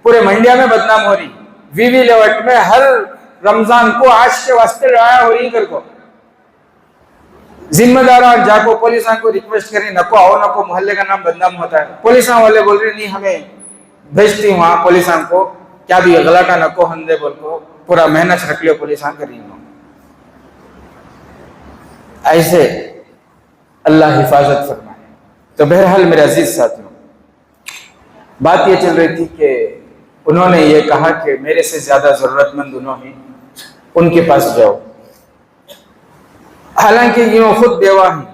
پورے منڈیا میں بدنام ہو رہی، وی لیوٹ میں ہر رمضان کو عاش کے واسطے لڑایا ہو رہی کر کو، ذمہ داران جا کو پولیساں کو ریکویسٹ کریں نکو آؤ نکو، محلے کا نام بدنام ہوتا ہے، پولیساں والے بول رہے نہیں ہمیں بھیجتی وہاں پولیساں کو، کیا بھی غلطہ نکو ہندے بول کو پورا محنت رکھ لو پولیساں کر رہی ہوں۔ ایسے اللہ حفاظت فرمائے۔ تو بہرحال میرے عزیز ساتھیوں، بات یہ چل رہی تھی کہ انہوں نے یہ کہا کہ میرے سے زیادہ ضرورت مند انہوں ہیں، ان کے پاس جاؤ، حالانکہ یہ خود بیوہ ہیں،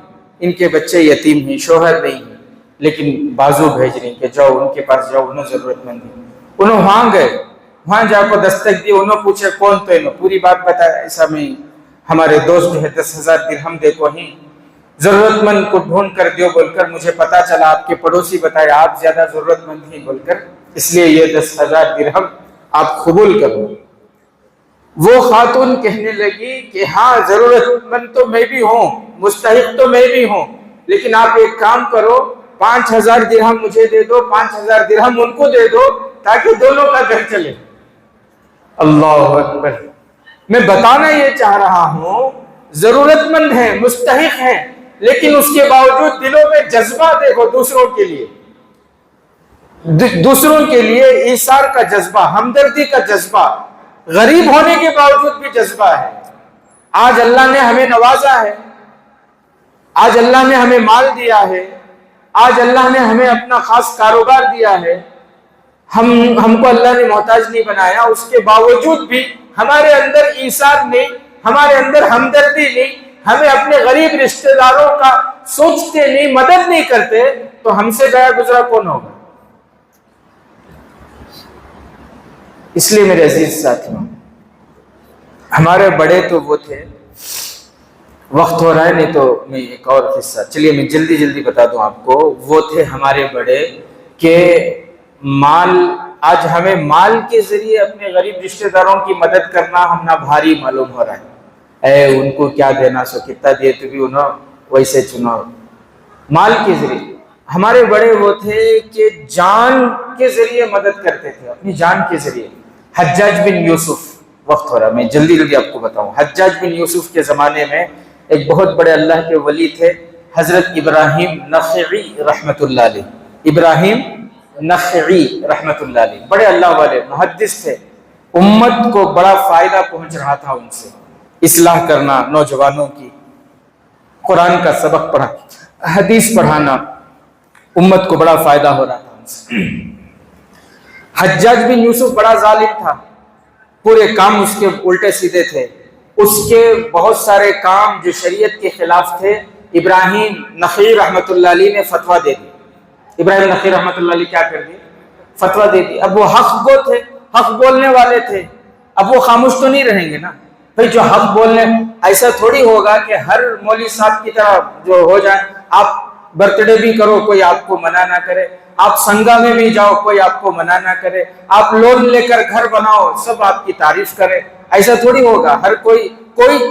ان کے بچے یتیم ہیں، شوہر نہیں ہیں، لیکن بازو بھیج رہی کہ جاؤ ان کے پاس جاؤ، انہوں ضرورت مند ہیں۔ انہوں وہاں گئے، وہاں جا کو دستک دی، انہوں پوچھے کون، تو انہوں پوری بات بتایا، ایسا میں ہمارے دوست جو ہے 10,000 درہم دے کو ہی ضرورت مند کو ڈھونڈ کر دیو بول کر مجھے پتا چلا، آپ کے پڑوسی بتائے آپ زیادہ ضرورت مند ہیں بول کر، اس لیے یہ 10,000 درہم آپ قبول کرو۔ وہ خاتون کہنے لگی کہ ہاں ضرورت مند تو میں بھی ہوں، مستحق تو میں بھی ہوں، لیکن آپ ایک کام کرو 5,000 درہم مجھے دے دو، 5,000 درہم ان کو دے دو تاکہ دونوں کا گھر چلے۔ اللہ اکبر، میں بتانا یہ چاہ رہا ہوں ضرورت مند ہیں، مستحق ہیں، لیکن اس کے باوجود دلوں میں جذبہ دیکھو دوسروں کے لیے ایثار کا جذبہ، ہمدردی کا جذبہ، غریب ہونے کے باوجود بھی جذبہ ہے۔ آج اللہ نے ہمیں نوازا ہے، آج اللہ نے ہمیں مال دیا ہے، آج اللہ نے ہمیں اپنا خاص کاروبار دیا ہے، ہم کو اللہ نے محتاج نہیں بنایا، اس کے باوجود بھی ہمارے اندر ایثار نہیں، ہمارے اندر ہمدردی نہیں، ہمیں اپنے غریب رشتہ داروں کا سوچتے نہیں، مدد نہیں کرتے، تو ہم سے گیا گزرا کون ہوگا؟ اس لیے میرے عزیز ساتھیوں، ہمارے بڑے تو وہ تھے، وقت ہو رہا ہے نہیں تو میں ایک اور قصہ، چلیے میں جلدی جلدی بتا دوں آپ کو، وہ تھے ہمارے بڑے کہ مال، آج ہمیں مال کے ذریعے اپنے غریب رشتہ داروں کی مدد کرنا ہم نہ بھاری معلوم ہو رہا ہے، اے ان کو کیا دینا، سو کتنا دیے تو بھی انہوں ویسے چنو، مال کے ذریعے۔ ہمارے بڑے وہ تھے کہ جان کے ذریعے مدد کرتے تھے، اپنی جان کے ذریعے۔ حجاج بن یوسف، وقت ہو رہا ہے میں جلدی جلدی آپ کو بتاؤں، حجاج بن یوسف کے زمانے میں ایک بہت بڑے اللہ کے ولی تھے، حضرت ابراہیم نخعی رحمت اللہ علیہ، ابراہیم نخعی رحمت اللہ علیہ، بڑے اللہ والے محدث تھے، امت کو بڑا فائدہ پہنچ رہا تھا ان سے، اصلاح کرنا نوجوانوں کی، قرآن کا سبق پڑھا، حدیث پڑھانا، امت کو بڑا فائدہ ہو رہا تھا ان سے۔ حجاج بن یوسف بڑا ظالم تھا، پورے کام اس کے الٹے سیدھے تھے، اس کے بہت سارے کام جو شریعت کے خلاف تھے، ابراہیم نخعی رحمت اللہ علیہ نے فتویٰ دے دی، ابراہیم نخعی رحمت اللہ علیہ کیا کر دی؟ فتویٰ دے دی۔ اب وہ حق گو تھے، حق بولنے والے تھے، اب وہ خاموش تو نہیں رہیں گے نا بھئی، جو حق بولنے، ایسا تھوڑی ہوگا کہ ہر مولوی صاحب کی طرح جو ہو جائے، آپ برتھ ڈے بھی کرو کوئی آپ کو منع نہ کرے، آپ سنگا میں بھی جاؤ کوئی آپ کو منع نہ کرے، آپ لون لے کر گھر بناؤ سب آپ کی تعریف کرے، ایسا تھوڑی ہوگا، ہر کوئی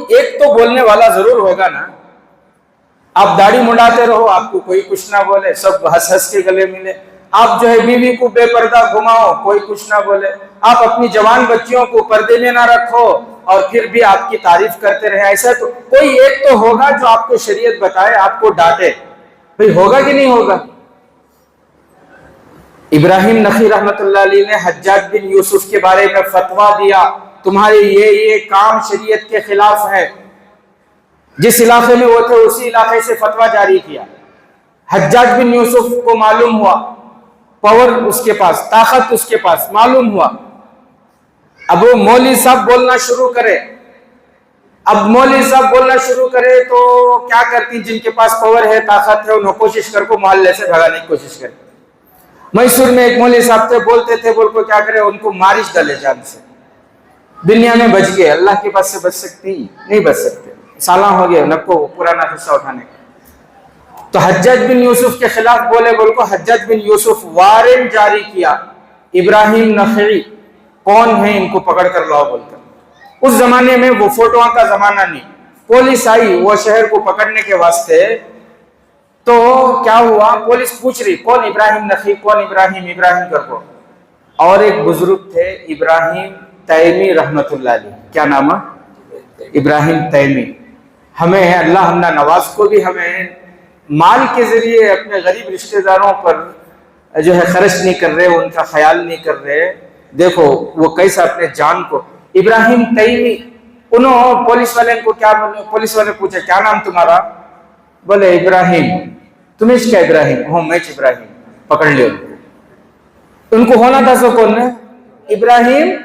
ایک تو بولنے والا ضرور ہوگا نا۔ آپ داڑھی منڈاتے رہو، آپ کو کوئی کچھ نہ بولے، سب ہنس ہنس کے گلے ملے، آپ جو ہے بیوی کو بے پردہ گھماؤ، کوئی کچھ نہ بولے، آپ اپنی جوان بچیوں کو پردے میں نہ رکھو اور پھر بھی آپ کی تعریف کرتے رہے، ایسا تو کوئی ایک تو ہوگا جو آپ کو شریعت بتائے، آپ کو ڈانٹے، بھئی ہوگا کہ نہیں ہوگا؟ ابراہیم نخعی رحمت اللہ علیہ نے حجاج بن یوسف کے بارے میں فتویٰ دیا، تمہارے یہ کام شریعت کے خلاف ہے، جس علاقے میں وہ تھے اسی علاقے سے فتویٰ جاری کیا۔ حجاج بن یوسف کو معلوم ہوا، پاور اس کے پاس، طاقت اس کے پاس، معلوم ہوا، اب وہ مولوی صاحب بولنا شروع کرے، اب مولوی صاحب بولنا شروع کرے تو کیا کرتی، جن کے پاس پاور ہے، طاقت ہے، انہوں کوشش کر کو محلے سے بھگانے کی کوشش کرے۔ میسور میں ایک مولوی صاحب تھے، بولتے تھے، بول کو کیا کرے، ان کو مارش ڈالے جان سے، دنیا میں بچ گئے، اللہ کے پاس سے بچ سکتی نہیں بچ سکتے، سالاں ہو گئے نب کو پرانا قصہ اٹھانے کا۔ تو حجاج بن یوسف کے خلاف بولے، بول کو حجاج بن یوسف وارنٹ جاری کیا، ابراہیم نخعی کون ہے، ان کو پکڑ کر لاؤ بول کر۔ اس زمانے میں وہ فوٹوؤں کا زمانہ نہیں، پولیس آئی وہ شہر کو پکڑنے کے واسطے، تو کیا ہوا، پولیس پوچھ رہی کون ابراہیم نخعی، کون ابراہیم کر کو، اور ایک بزرگ تھے ابراہیم تیمی رحمت اللہ علیہ، کیا نام ہے؟ ابراہیم تیمی۔ ہمیں اللہ ہمنا نواز کو بھی ہمیں مال کے ذریعے اپنے غریب رشتہ داروں پر جو ہے خرچ نہیں کر رہے، ان کا خیال نہیں کر رہے، دیکھو وہ کیسا اپنے جان کو، ابراہیم تیمی، انہوں پولیس والے کو کیا بولے، پولیس والے پوچھے کیا نام تمہارا، بولے ابراہیم، تمہیں کیا ابراہیم، ہوں میں ابراہیم، پکڑ لیو۔ ان کو ہونا تھا سو کون ہے، ابراہیم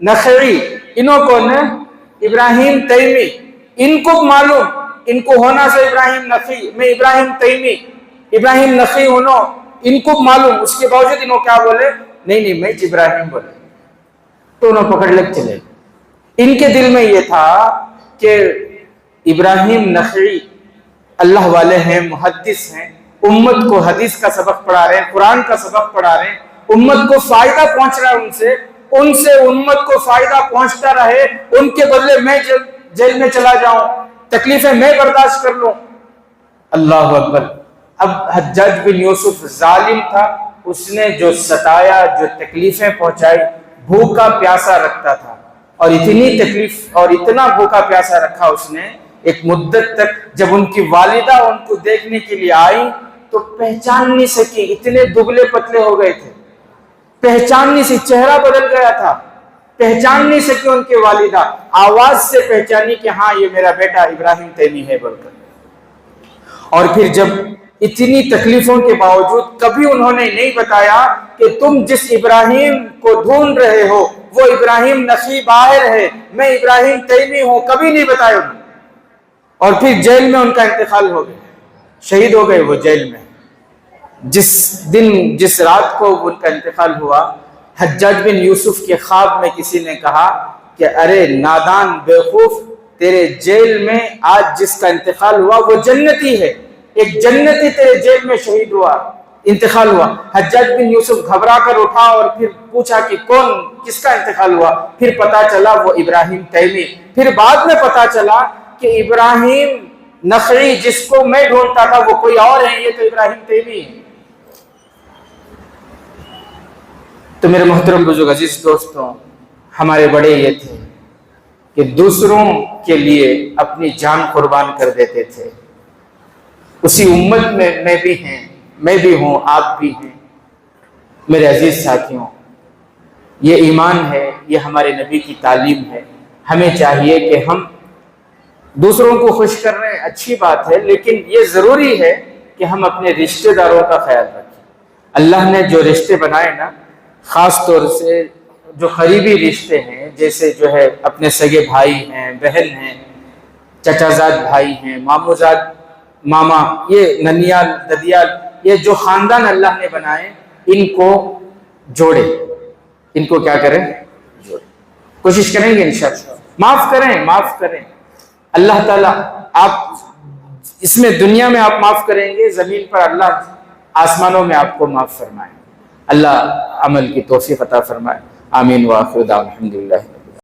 نخعی، انہوں کون ہے، ابراہیم تیمی، ان کو معلوم، ان کو ہونا سے ابراہیم نخعی، میں ابراہیم تیمی، ابراہیم نخعی انہوں، ان کو معلوم، اس کے باوجود انہوں کیا بولے، نہیں میں ابراہیم بولے، تو انہوں پکڑ لگ چلے۔ ان کے دل میں یہ تھا کہ ابراہیم نخعی اللہ والے ہیں، محدث ہیں، امت کو حدیث کا سبق پڑھا رہے ہیں، قرآن کا سبق پڑھا رہے ہیں، امت کو فائدہ پہنچ رہا ہے، ان سے امت کو فائدہ پہنچتا رہے، ان کے بدلے میں جیل میں چلا جاؤں، تکلیفیں میں برداشت کر لوں۔ اللہ اکبر۔ اب حجاج بن یوسف ظالم تھا، اس نے جو ستایا، جو تکلیفیں پہنچائی، بھوکا پیاسا رکھتا تھا، اور اتنی تکلیف اور اتنا بھوکا پیاسا رکھا اس نے ایک مدت تک، جب ان کی والدہ ان کو دیکھنے کے لیے آئی تو پہچان نہیں سکی، اتنے دبلے پتلے ہو گئے تھے، پہچان نہیں سکی، چہرہ بدل گیا تھا، پہچان نہیں سکی ان کے والدہ، آواز سے پہچانی کہ ہاں یہ میرا بیٹا ابراہیم تیمی ہے بول کر۔ اور پھر جب اتنی تکلیفوں کے باوجود کبھی انہوں نے نہیں بتایا کہ تم جس ابراہیم کو ڈھونڈ رہے ہو وہ ابراہیم نخعی باہر ہے، میں ابراہیم تیمی ہوں، کبھی نہیں بتایا انہوں نے۔ اور پھر جیل میں ان کا انتقال ہو گیا، شہید ہو گئے وہ جیل میں۔ جس رات کو ان کا انتقال ہوا، حجاج بن یوسف کے خواب میں کسی نے کہا کہ ارے نادان بیوقوف، تیرے جیل میں آج جس کا انتقال ہوا وہ جنتی ہے، ایک جنتی تیرے جیل میں شہید ہوا، انتقال ہوا۔ حجاج بن یوسف گھبرا کر اٹھا اور پھر پوچھا کہ کس کا انتقال ہوا؟ پھر پتا چلا وہ ابراہیم تیمی۔ پھر بعد میں پتا چلا کہ ابراہیم نخعی جس کو میں ڈھونڈتا تھا وہ کوئی اور ہے، یہ تو ابراہیم تیمی ہے۔ تو میرے محترم بزرگ عزیز دوستوں، ہمارے بڑے یہ تھے کہ دوسروں کے لیے اپنی جان قربان کر دیتے تھے۔ اسی امت میں میں بھی ہوں، آپ بھی ہیں میرے عزیز ساتھیوں۔ یہ ایمان ہے، یہ ہمارے نبی کی تعلیم ہے۔ ہمیں چاہیے کہ ہم دوسروں کو خوش کر رہے ہیں، اچھی بات ہے، لیکن یہ ضروری ہے کہ ہم اپنے رشتہ داروں کا خیال رکھیں۔ اللہ نے جو رشتے بنائے نا، خاص طور سے جو قریبی رشتے ہیں، جیسے جو ہے اپنے سگے بھائی ہیں، بہن ہیں، چچا زاد بھائی ہیں، مامو زاد ماما، یہ ننیال ددیال، یہ جو خاندان اللہ نے بنائے، ان کو جوڑے، ان کو کیا کریں؟ جوڑے۔ کوشش کریں گے انشاءاللہ، معاف کریں۔ اللہ تعالیٰ آپ اس میں دنیا میں آپ معاف کریں گے، زمین پر اللہ آسمانوں میں آپ کو معاف فرمائے۔ اللہ عمل کی توفیق عطا فرمائے۔ آمین وآخر دعوانا الحمدللہ۔